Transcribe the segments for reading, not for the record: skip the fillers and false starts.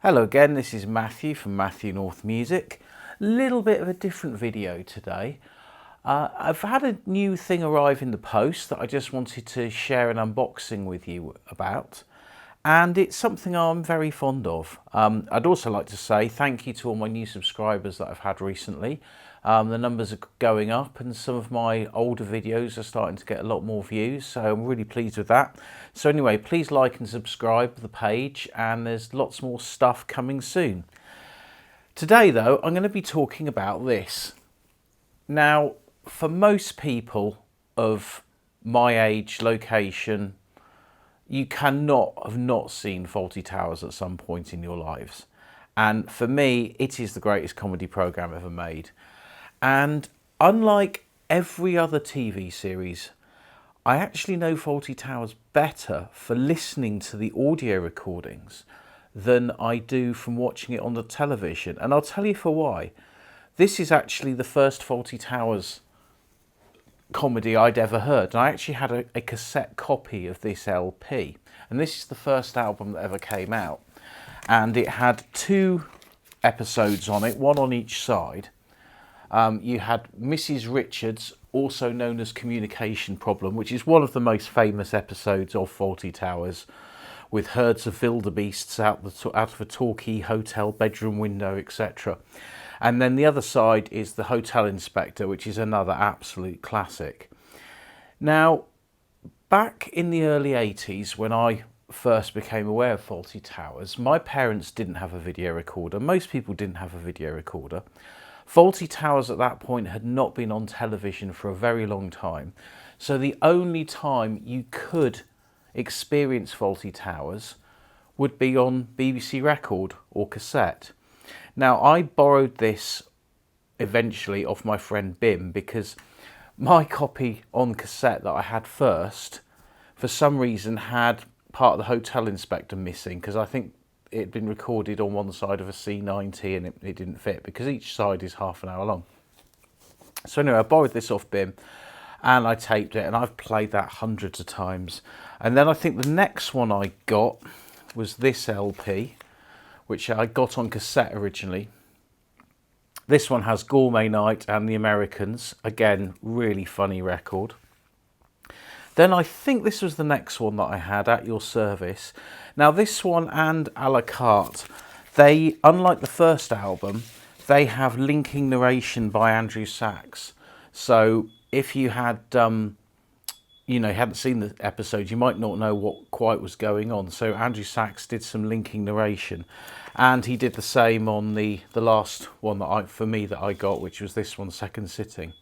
Hello again, this is Matthew from Matthew North Music. Little bit of a different video today. I've had a new thing arrive in the post that I just wanted to share an unboxing with you about. And it's something I'm very fond of. I'd also like to say thank you to all my new subscribers that I've had recently. The numbers are going up and some of my older videos are starting to get a lot more views, so I'm really pleased with that. So anyway, please like and subscribe to the page, and there's lots more stuff coming soon. Today though, I'm going to be talking about this. Now, for most people of my age, location, you cannot have not seen Fawlty Towers at some point in your lives. And for me, it is the greatest comedy programme ever made. And unlike every other TV series, I actually know Fawlty Towers better for listening to the audio recordings than I do from watching it on the television. And I'll tell you for why. This is actually the first Fawlty Towers comedy I'd ever heard. And I actually had a cassette copy of this LP. And this is the first album that ever came out. And it had 2 episodes on it, one on each side. You had Mrs. Richards, also known as Communication Problem, which is one of the most famous episodes of Fawlty Towers, with herds of wildebeests out of a Torquay hotel bedroom window, etc. And then the other side is the Hotel Inspector, which is another absolute classic. Now, back in the early 80s, when I first became aware of Fawlty Towers, my parents didn't have a video recorder. Most people didn't have a video recorder. Fawlty Towers at that point had not been on television for a very long time. So the only time you could experience Fawlty Towers would be on BBC record or cassette. Now, I borrowed this eventually off my friend Bim because my copy on cassette that I had first, for some reason, had part of the Hotel Inspector missing, because I think it had been recorded on one side of a C90 and it didn't fit because each side is half an hour long. So anyway, I borrowed this off Bim and I taped it, and I've played that hundreds of times. And then I think the next one I got was this LP, which I got on cassette originally. This one has Gourmet Night and The Americans. Again, really funny record. Then I think this was the next one that I had, At Your Service. Now this one and A La Carte, they, unlike the first album, they have linking narration by Andrew Sachs. So if you had, hadn't seen the episode, you might not know what quite was going on. So Andrew Sachs did some linking narration, and he did the same on the last one that I got, which was this one, Second Sitting.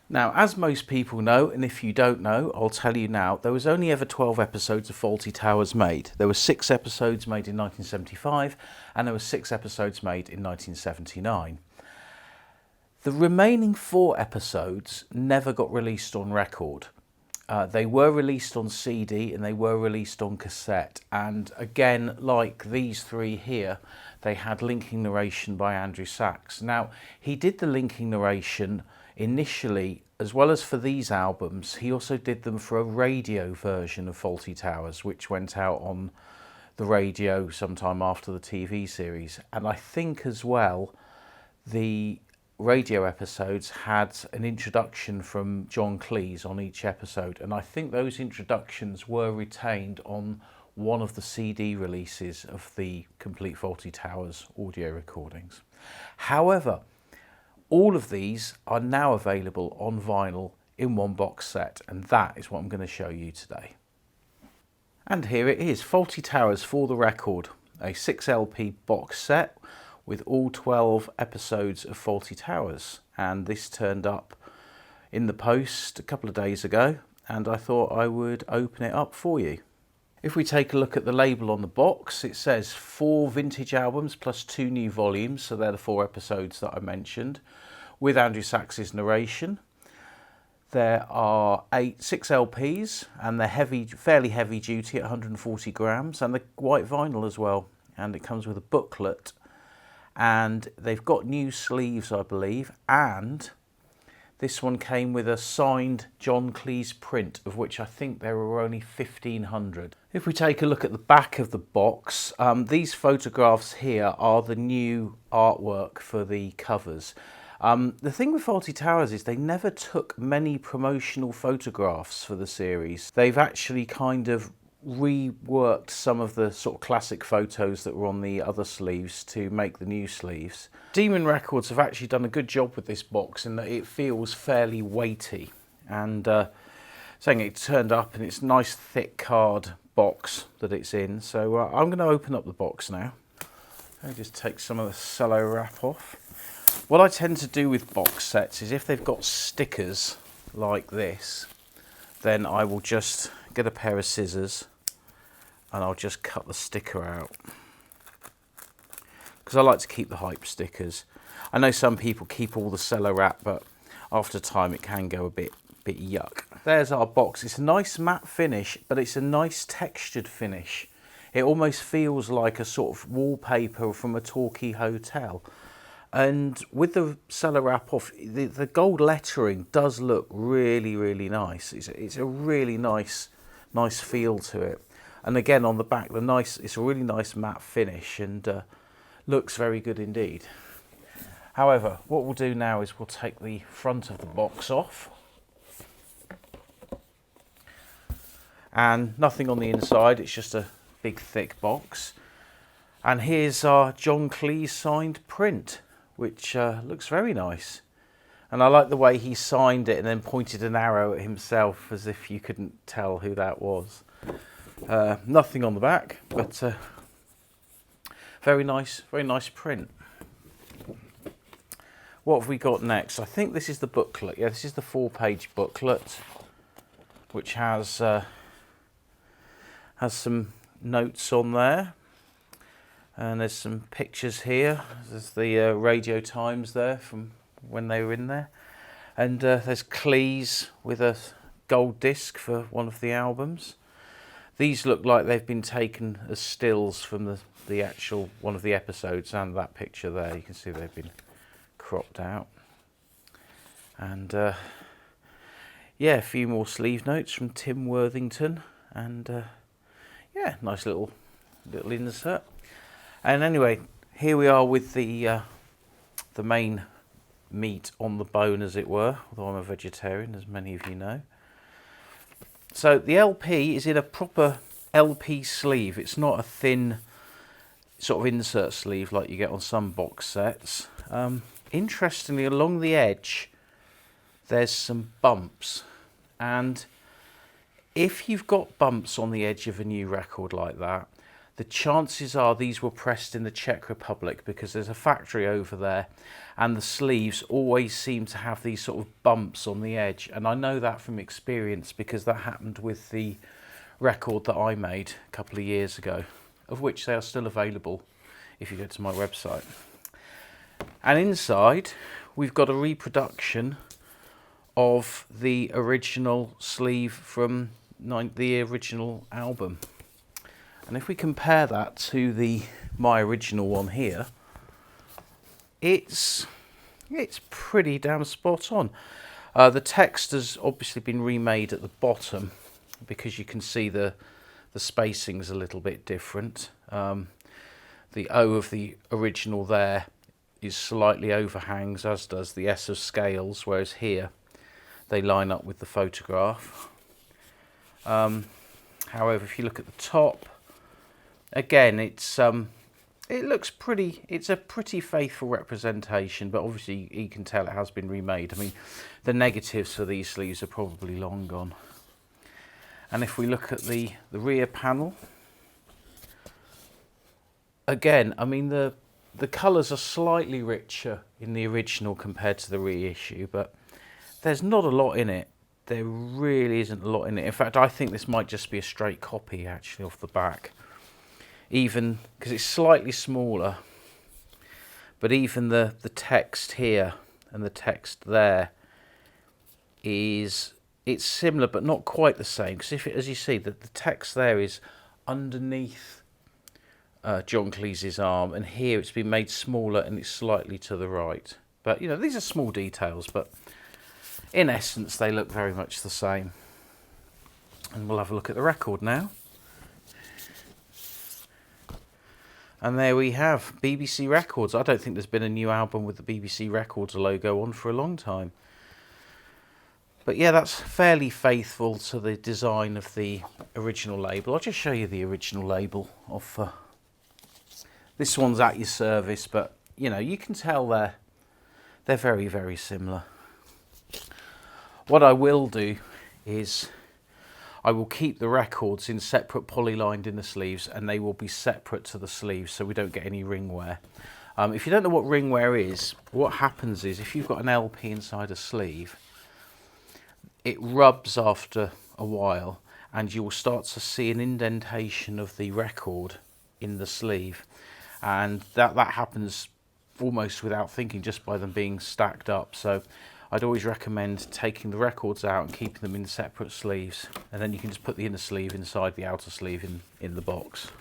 Now, as most people know, and if you don't know, I'll tell you now, there was only ever 12 episodes of Fawlty Towers made. There were 6 episodes made in 1975, and there were 6 episodes made in 1979. The remaining 4 episodes never got released on record. They were released on CD and they were released on cassette. And again, like these 3 here, they had linking narration by Andrew Sachs. Now, he did the linking narration initially, as well as for these albums. He also did them for a radio version of Fawlty Towers, which went out on the radio sometime after the TV series. And I think as well, the radio episodes had an introduction from John Cleese on each episode, and I think those introductions were retained on one of the CD releases of the complete Fawlty Towers audio recordings. However, all of these are now available on vinyl in one box set, and that is what I'm going to show you today. And here it is, Fawlty Towers for the Record, a 6 LP box set with all 12 episodes of Fawlty Towers. And this turned up in the post a couple of days ago, and I thought I would open it up for you. If we take a look at the label on the box, it says 4 vintage albums plus 2 new volumes, so they're the 4 episodes that I mentioned, with Andrew Sachs's narration. There are 6 LPs, and they're fairly heavy duty at 140 grams, and the white vinyl as well. And it comes with a booklet, and they've got new sleeves, I believe, and This one came with a signed John Cleese print, of which I think there were only 1,500. If we take a look at the back of the box, these photographs here are the new artwork for the covers. The thing with Fawlty Towers is they never took many promotional photographs for the series. They've actually kind of reworked some of the sort of classic photos that were on the other sleeves to make the new sleeves. Demon Records have actually done a good job with this box in that it feels fairly weighty, and saying it turned up in its nice thick card box that it's in. So I'm going to open up the box now. I'll just take some of the cello wrap off. What I tend to do with box sets is if they've got stickers like this, then I will just get a pair of scissors and I'll just cut the sticker out, because I like to keep the hype stickers. I know some people keep all the cello wrap, but after time it can go a bit yuck. There's our box. It's a nice matte finish, but it's a nice textured finish. It almost feels like a sort of wallpaper from a Torquay hotel. And with the cello wrap off, the gold lettering does look really, really nice. It's a really nice feel to it. And again, on the back, it's a really nice matte finish and looks very good indeed. However, what we'll do now is we'll take the front of the box off. And nothing on the inside, it's just a big thick box. And here's our John Cleese signed print, which looks very nice. And I like the way he signed it and then pointed an arrow at himself as if you couldn't tell who that was. Nothing on the back, but very nice print. What have we got next? I think this is the booklet. Yeah, this is the 4-page booklet, which has some notes on there. And there's some pictures here. There's the radio times there from when they were in there. And there's Cleese with a gold disc for one of the albums. These look like they've been taken as stills from the actual one of the episodes, and that picture there, you can see they've been cropped out. And yeah, a few more sleeve notes from Tim Worthington, and yeah, nice little insert. And anyway, here we are with the main meat on the bone, as it were, although I'm a vegetarian, as many of you know. So the LP is in a proper LP sleeve. It's not a thin sort of insert sleeve like you get on some box sets. Interestingly, along the edge, there's some bumps. And if you've got bumps on the edge of a new record like that, the chances are these were pressed in the Czech Republic, because there's a factory over there and the sleeves always seem to have these sort of bumps on the edge. And I know that from experience because that happened with the record that I made a couple of years ago, of which they are still available if you go to my website. And inside we've got a reproduction of the original sleeve from the original album. And if we compare that to my original one here, it's pretty damn spot on. The text has obviously been remade at the bottom because you can see the spacing's a little bit different. The O of the original there is slightly overhangs, as does the S of scales, whereas here they line up with the photograph. However, if you look at the top, again, it looks pretty. It's a pretty faithful representation, but obviously you can tell it has been remade. I mean, the negatives for these sleeves are probably long gone. And if we look at the rear panel, again, I mean the colours are slightly richer in the original compared to the reissue, but there's not a lot in it. There really isn't a lot in it. In fact, I think this might just be a straight copy actually off the back. Even because it's slightly smaller, but even the text here and the text there it's similar but not quite the same, because as you see, the text there is underneath John Cleese's arm, and here it's been made smaller and it's slightly to the right. But you know, these are small details, but in essence, they look very much the same. And we'll have a look at the record now. And there we have BBC Records. I don't think there's been a new album with the BBC Records logo on for a long time. But yeah, that's fairly faithful to the design of the original label. I'll just show you the original label of this one's at your service, but you know, you can tell they're very, very similar. What I will do is I will keep the records in separate poly-lined inner sleeves, and they will be separate to the sleeves so we don't get any ring wear. If you don't know what ring wear is, what happens is if you've got an LP inside a sleeve, it rubs after a while and you'll start to see an indentation of the record in the sleeve, and that happens almost without thinking, just by them being stacked up. So I'd always recommend taking the records out and keeping them in separate sleeves, and then you can just put the inner sleeve inside the outer sleeve in the box.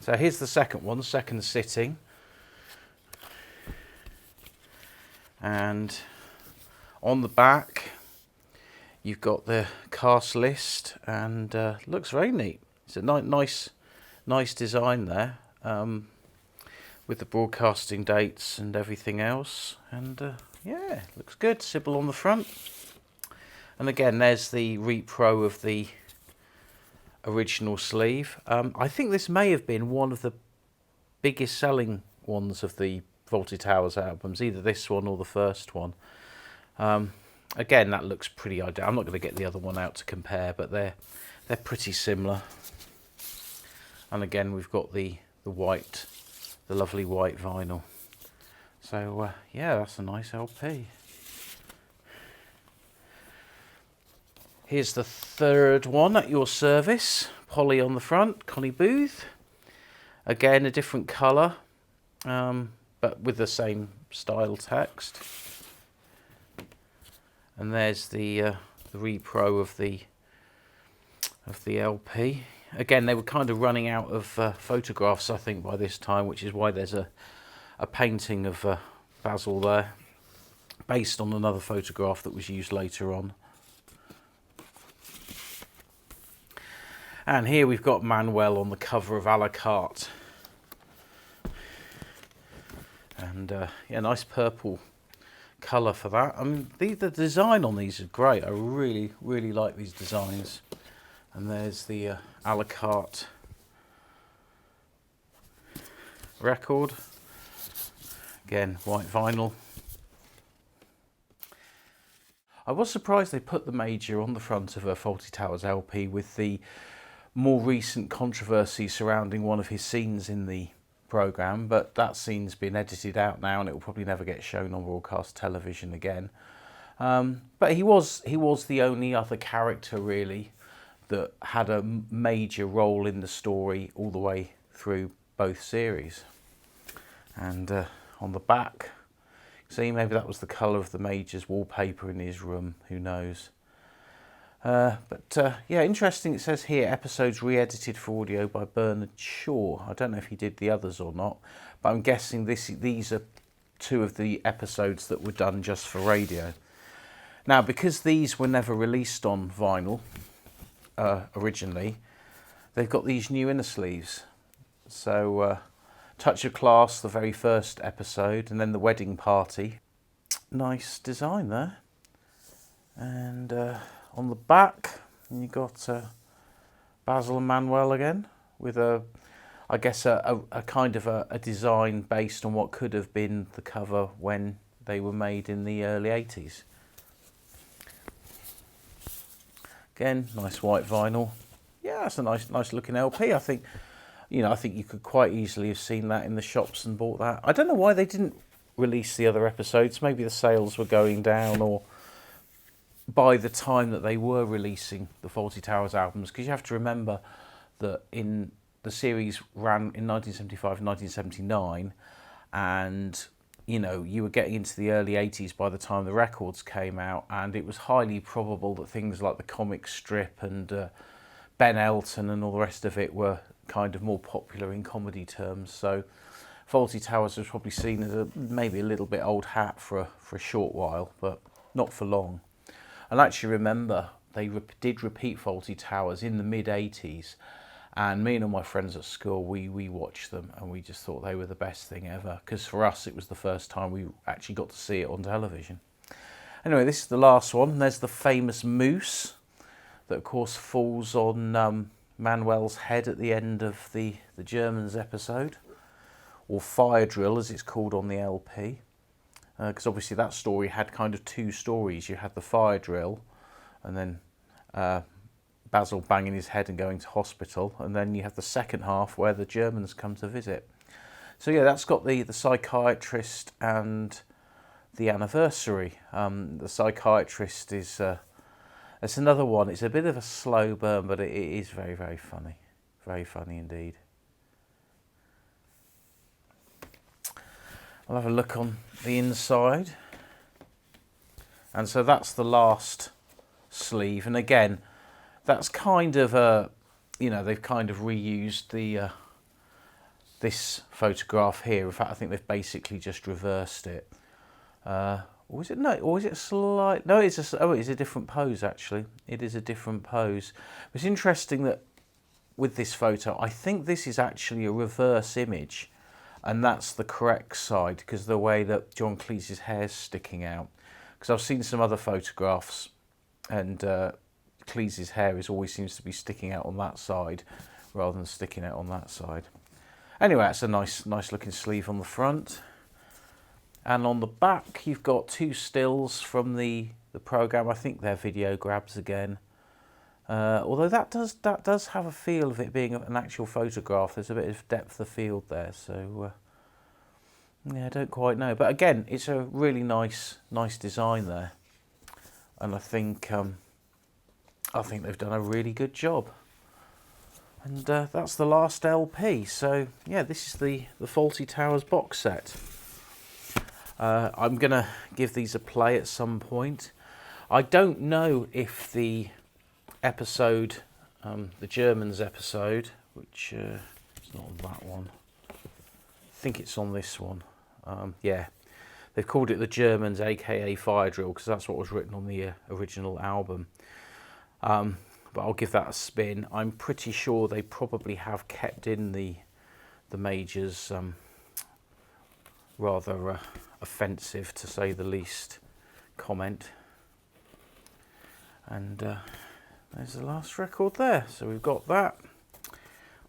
So here's the second one, second sitting. And on the back you've got the cast list, and looks very neat. It's a nice design there, with the broadcasting dates and everything else, and yeah, looks good. Sybil on the front, and again there's the repro of the original sleeve. I think this may have been one of the biggest selling ones of the Fawlty Towers albums, either this one or the first one. Again, that looks pretty ideal. I'm not going to get the other one out to compare, but they're pretty similar. And again, we've got the white, the lovely white vinyl. So yeah, that's a nice LP. Here's the third one at your service. Polly on the front, Connie Booth. Again, a different colour, but with the same style text. And there's the repro of the LP. Again, they were kind of running out of photographs, I think, by this time, which is why there's a painting of Basil there, based on another photograph that was used later on. And here we've got Manuel on the cover of A La Carte. And yeah, nice purple colour for that. I mean, the design on these is great. I really like these designs. And there's the A La Carte record. Again, white vinyl. I was surprised they put the Major on the front of a Fawlty Towers LP with the more recent controversy surrounding one of his scenes in the programme, but that scene's been edited out now and it will probably never get shown on broadcast television again. But he was the only other character really that had a major role in the story all the way through both series. And on the back, see, maybe that was the colour of the Major's wallpaper in his room, who knows. But yeah, interesting. It says here, episodes re-edited for audio by Bernard Shaw. I don't know if he did the others or not, but I'm guessing these are two of the episodes that were done just for radio. Now, because these were never released on vinyl originally, they've got these new inner sleeves. So Touch of Class, the very first episode, and then the Wedding Party. Nice design there. And on the back, you got Basil and Manuel again, with I guess a kind of a design based on what could have been the cover when they were made in the early 80s. Again, nice white vinyl. Yeah, that's a nice looking LP. I think, I think you could quite easily have seen that in the shops and bought that. I don't know why they didn't release the other episodes. Maybe the sales were going down, or by the time that they were releasing the Fawlty Towers albums, because you have to remember that in the series ran in 1975 and 1979, and you were getting into the early 80s by the time the records came out, and it was highly probable that things like the comic strip and Ben Elton and all the rest of it were kind of more popular in comedy terms. So Fawlty Towers was probably seen as maybe a little bit old hat for a short while, but not for long. And I actually remember they did repeat Fawlty Towers in the mid-80s, and me and all my friends at school, we watched them, and we just thought they were the best thing ever, because for us it was the first time we actually got to see it on television. Anyway, this is the last one. There's the famous moose that of course falls on Manuel's head at the end of the Germans episode, or Fire Drill as it's called on the LP, because obviously that story had kind of two stories. You had the fire drill, and then Basil banging his head and going to hospital, and then you have the second half where the Germans come to visit. So yeah, that's got the psychiatrist and the anniversary. The psychiatrist is it's another one. It's a bit of a slow burn, but it is very, very funny. Very funny indeed. I'll have a look on the inside. And so that's the last sleeve. And again, that's kind of a, you know, they've kind of reused the this photograph here. In fact, I think they've basically just reversed it. Or is it no? Or is it slight? No, it's a different pose actually. It is a different pose. It's interesting that with this photo, I think this is actually a reverse image, and that's the correct side because the way that John Cleese's hair's sticking out. Because I've seen some other photographs, and Cleese's hair always seems to be sticking out on that side rather than sticking out on that side. Anyway, that's a nice looking sleeve on the front. And on the back, you've got two stills from the programme. I think they're video grabs again. Although that does have a feel of it being an actual photograph. There's a bit of depth of field there, so yeah, I don't quite know. But again, it's a really nice design there, and I think they've done a really good job. And that's the last LP. So yeah, this is the Fawlty Towers box set. I'm going to give these a play at some point. I don't know if the episode, the Germans episode, which it's not on that one, I think it's on this one. Yeah, they've called it the Germans, aka Fire Drill, because that's what was written on the original album. But I'll give that a spin. I'm pretty sure they probably have kept in the Major's rather offensive, to say the least, comment. And there's the last record there. So we've got that.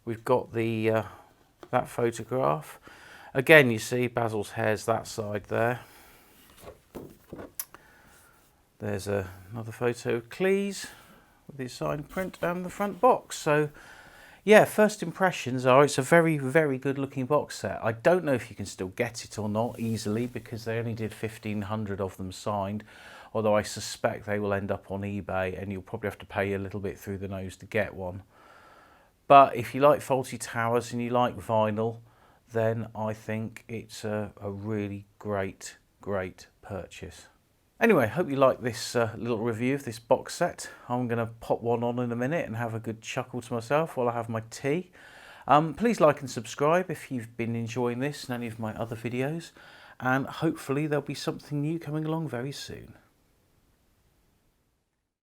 We've got the that photograph. Again, you see Basil's hair's that side there. There's another photo of Cleese with his signed print and the front box. So yeah, first impressions are it's a very, very good looking box set. I don't know if you can still get it or not easily because they only did 1,500 of them signed, although I suspect they will end up on eBay and you'll probably have to pay a little bit through the nose to get one. But if you like Fawlty Towers and you like vinyl, then I think it's a really great purchase. Anyway, hope you like this little review of this box set. I'm going to pop one on in a minute and have a good chuckle to myself while I have my tea. Please like and subscribe if you've been enjoying this and any of my other videos. And hopefully there'll be something new coming along very soon.